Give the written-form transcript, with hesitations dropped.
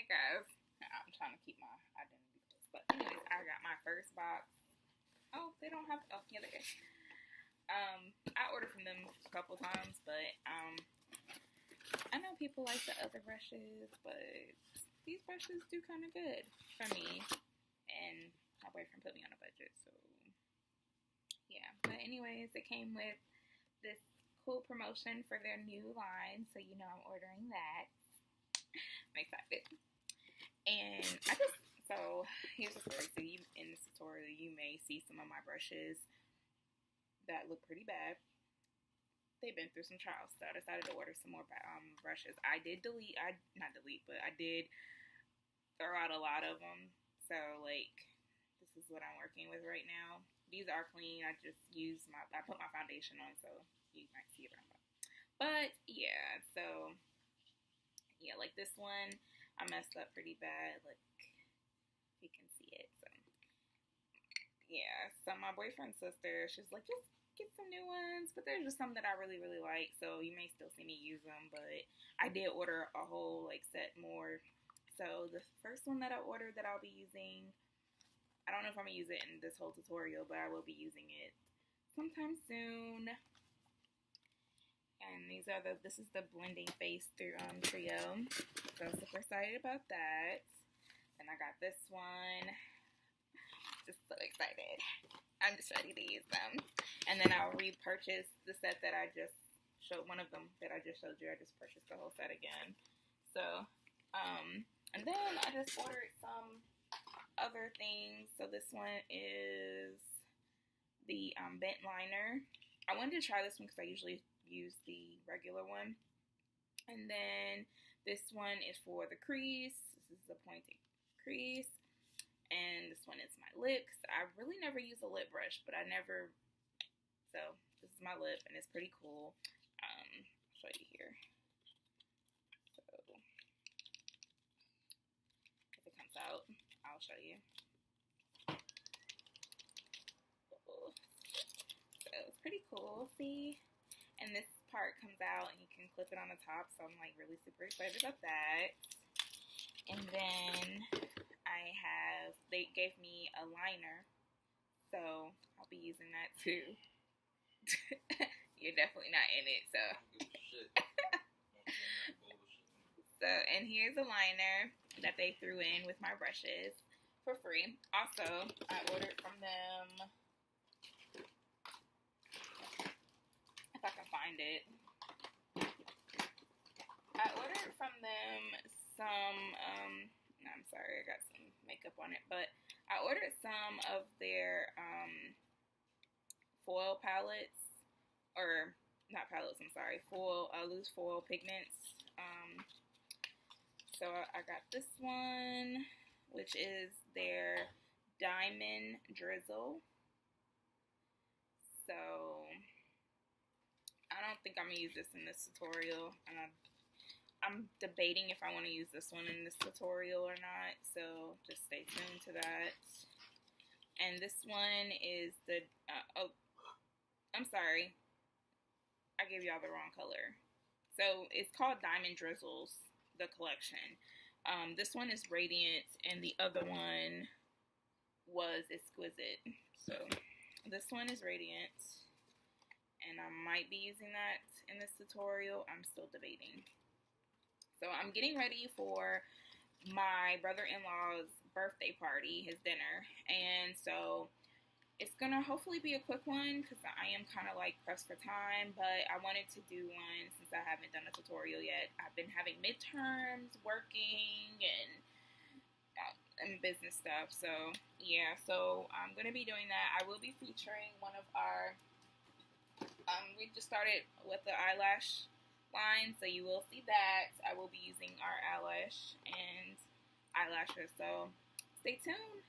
guys, I'm trying to keep my identity close. But anyways, I got my first box. Oh, they don't have, oh, yeah, they do. I ordered from them a couple times, but I know people like the other brushes, but these brushes do kind of good for me. And my boyfriend put me on a budget, so yeah. But anyways, it came with this cool promotion for their new line, so you know I'm ordering that. I'm excited. And so here's the story. So in this tutorial, you may see some of my brushes that look pretty bad. They've been through some trials, so I decided to order some more brushes. I did not delete, but I did throw out a lot of them. So like, this is what I'm working with right now. These are clean. I just I put my foundation on, so you might see it around. But yeah, so yeah, like this one, I messed up pretty bad. Like, you can see it. So yeah, so my boyfriend's sister, she's like, just get some new ones, but there's just some that I really, really like, so you may still see me use them, but I did order a whole like set more. So the first one that I ordered that I'll be using, I don't know if I'm gonna use it in this whole tutorial, but I will be using it sometime soon. And this is the blending face through trio, so I'm super excited about that. And I got this one, just so excited. I'm just ready to use them. And then I'll repurchase the set that I just showed, one of them that I just showed you. I just purchased the whole set again. So, and then I just ordered some other things. So this one is the bent liner. I wanted to try this one because I usually use the regular one. And then this one is for the crease. This is the pointed crease. And this one is my lips. I really never use a lip brush, but so this is my lip, and it's pretty cool. I'll show you here. So if it comes out, I'll show you. So it's pretty cool, see? And this part comes out, and you can clip it on the top, so I'm like really super excited about that. And then they gave me a liner, so I'll be using that too. You're definitely not in it, so. So, and here's a liner that they threw in with my brushes for free. Also, I ordered from them, if I can find it. I ordered from them some, no, I'm sorry, I got some makeup on it, but I ordered some of their foil palettes, or not palettes, I'm sorry, loose foil pigments. So I got this one, which is their Diamond Drizzle. So I don't think I'm gonna use this in this tutorial, and I'm debating if I want to use this one in this tutorial or not, so just stay tuned to that. And this one is the, oh, I'm sorry, I gave y'all the wrong color. So it's called Diamond Drizzles, the collection. This one is Radiant, and the other one was Exquisite. So this one is Radiant, and I might be using that in this tutorial. I'm still debating. So I'm getting ready for my brother-in-law's birthday party, his dinner, and so it's gonna hopefully be a quick one because I am kind of like pressed for time, but I wanted to do one since I haven't done a tutorial yet. I've been having midterms, working, and business stuff, so yeah, so I'm gonna be doing that. I will be featuring one of our, we just started with the eyelash line, so you will see that. I will be using our eyelash and eyelashes, so stay tuned.